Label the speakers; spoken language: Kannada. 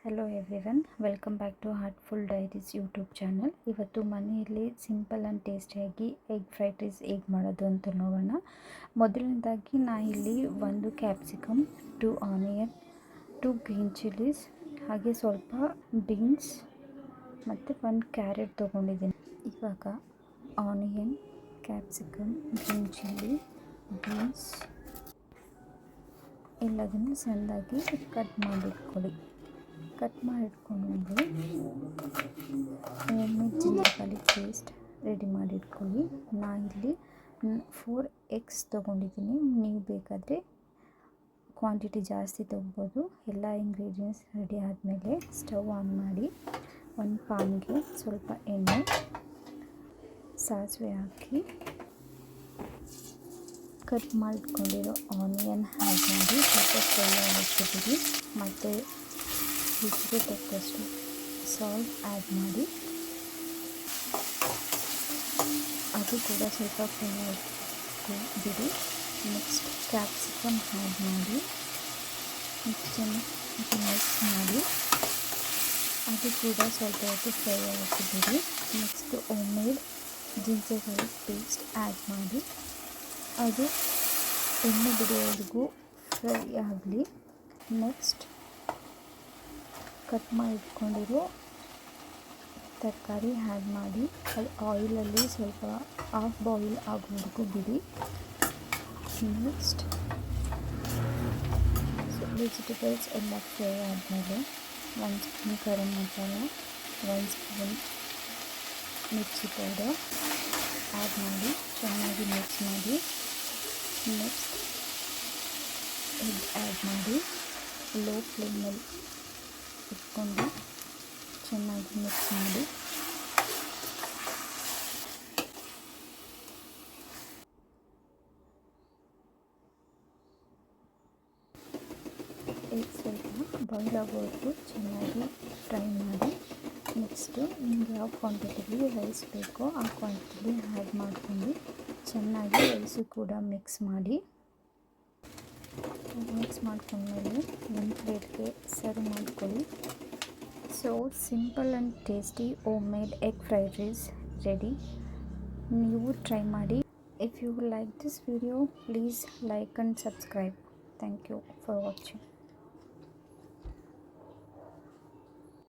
Speaker 1: Hello everyone, welcome back to Heartful Diaries YouTube channel. ಇವತ್ತು ಮನೆಯಲ್ಲಿ ಸಿಂಪಲ್ ಆ್ಯಂಡ್ ಟೇಸ್ಟಿಯಾಗಿ ಎಗ್ ಫ್ರೈಡ್ ರೈಸ್ ಹೇಗೆ ಮಾಡೋದು ಅಂತ ನೋಡೋಣ. ಮೊದಲನೇದಾಗಿ ಇಲ್ಲಿ 1 ಕ್ಯಾಪ್ಸಿಕಮ್, 2 ಆನಿಯನ್, 2 ಗ್ರೀನ್ ಚಿಲ್ಲೀಸ್, ಹಾಗೆ ಸ್ವಲ್ಪ ಬೀನ್ಸ್ ಮತ್ತು 1 ಕ್ಯಾರೆಟ್ ತೊಗೊಂಡಿದ್ದೀನಿ. ಇವಾಗ onion, capsicum, green chilli, beans ಎಲ್ಲದನ್ನು ಸಣ್ಣದಾಗಿ ಕಟ್ ಮಾಡಿಟ್ಕೊಳ್ಳಿ. ಕಟ್ ಮಾಡಿಟ್ಕೊಂಡು ಜಿಂಜರ್ ಗಾರ್ಲಿಕ್ ಪೇಸ್ಟ್ ರೆಡಿ ಮಾಡಿಟ್ಕೊಳ್ಳಿ. ನಾನಿಲ್ಲಿ 4 ಎಗ್ಸ್ ತೊಗೊಂಡಿದ್ದೀನಿ. ನೀವು ಬೇಕಾದರೆ ಕ್ವಾಂಟಿಟಿ ಜಾಸ್ತಿ ತೊಗೋಬೋದು. ಎಲ್ಲ ಇಂಗ್ರೀಡಿಯೆಂಟ್ಸ್ ರೆಡಿ ಆದಮೇಲೆ ಸ್ಟವ್ ಆನ್ ಮಾಡಿ ಒಂದು ಪಾನ್ಗೆ ಸ್ವಲ್ಪ ಎಣ್ಣೆ, ಸಾಸಿವೆ ಹಾಕಿ ಕಟ್ ಮಾಡಿಟ್ಕೊಂಡಿರೋ ಆನಿಯನ್ ಆ್ಯಡ್ ಮಾಡಿ ಸ್ವಲ್ಪ ಫ್ರೈ ಆಗಿಬಿಟ್ಟಿದ್ದೀವಿ. ಮತ್ತು ರುಚಿಗೆ ತಕ್ಕಷ್ಟು ಸಾಲ್ಟ್ ಆ್ಯಡ್ ಮಾಡಿ ಅದು ಕೂಡ ಸ್ವಲ್ಪ ಫ್ರೈ ಬಿಡಿ. ನೆಕ್ಸ್ಟ್ ಕ್ಯಾಪ್ಸಿಕಮ್ ಆ್ಯಡ್ ಮಾಡಿ ಮಿಕ್ಸ್ ಮಾಡಿ ಅದು ಕೂಡ ಸ್ವಲ್ಪ ಹೊತ್ತು ಫ್ರೈ ಆಗಿಬಿಡಿ. Next homemade ginger garlic paste add ಮಾಡಿ ಅದು ಎಣ್ಣೆ ಬಿಡುವವರೆಗೂ ಫ್ರೈ ಆಗಲಿ. ನೆಕ್ಸ್ಟ್ ಕಟ್ ಮಾಡಿ ಇಟ್ಕೊಂಡಿರೋ ತರಕಾರಿ ಆ್ಯಡ್ ಮಾಡಿ ಅದು ಆಯಿಲಲ್ಲಿ ಸ್ವಲ್ಪ ಹಾಫ್ ಬಾಯಿಲ್ ಆಗೋವರೆಗೂ ಬಿಡಿ. ನೆಕ್ಸ್ಟ್ ವೆಜಿಟೇಬಲ್ಸ್ ಎಲ್ಲ ಫ್ರೈ ಆದಮೇಲೆ 1 ಸ್ಪೂನ್ ಗರಂ ಮಸಾಲ, 1 ಸ್ಪೂನ್ ಮಿರ್ಚಿ ಪೌಡರ್ ಆ್ಯಡ್ ಮಾಡಿ ಚೆನ್ನಾಗಿ ಮಿಕ್ಸ್ ಮಾಡಿ. ನೆಕ್ಸ್ಟ್ ಎಗ್ ಆ್ಯಡ್ ಮಾಡಿ ಲೋ ಫ್ಲೇಮಲ್ಲಿ ಇಟ್ಕೊಂಡು ಚೆನ್ನಾಗಿ ಮಿಕ್ಸ್ ಮಾಡಿ. ಎಗ್ ಸ್ವಲ್ಪ ಬಾಯ್ಲ್ ಆಗೋವರೆಗೂ ಚೆನ್ನಾಗಿ ಫ್ರೈ ಮಾಡಿ. ನೆಕ್ಸ್ಟು ನಿಮ್ಗೆ ಯಾವ ಕ್ವಾಂಟಿಟಿಲಿ ರೈಸ್ ಬೇಕೋ ಆ ಕ್ವಾಂಟಿಟಿಲಿ ಆ್ಯಡ್ ಮಾಡಿಕೊಂಡು ಚೆನ್ನಾಗಿ ರೈಸು ಕೂಡ ಮಿಕ್ಸ್ ಮಾಡಿ. ಮಿಕ್ಸ್ ಮಾಡ್ಕೊಂಡ್ಮೇಲೆ ಒಂದು ಪ್ಲೇಟ್ಗೆ ಸರ್ವ್ ಮಾಡ್ಕೊಳ್ಳಿ. So simple and tasty homemade egg fried rice ready. ನೀವು ಟ್ರೈ ಮಾಡಿ. If you like this video, please like and subscribe. Thank you for watching.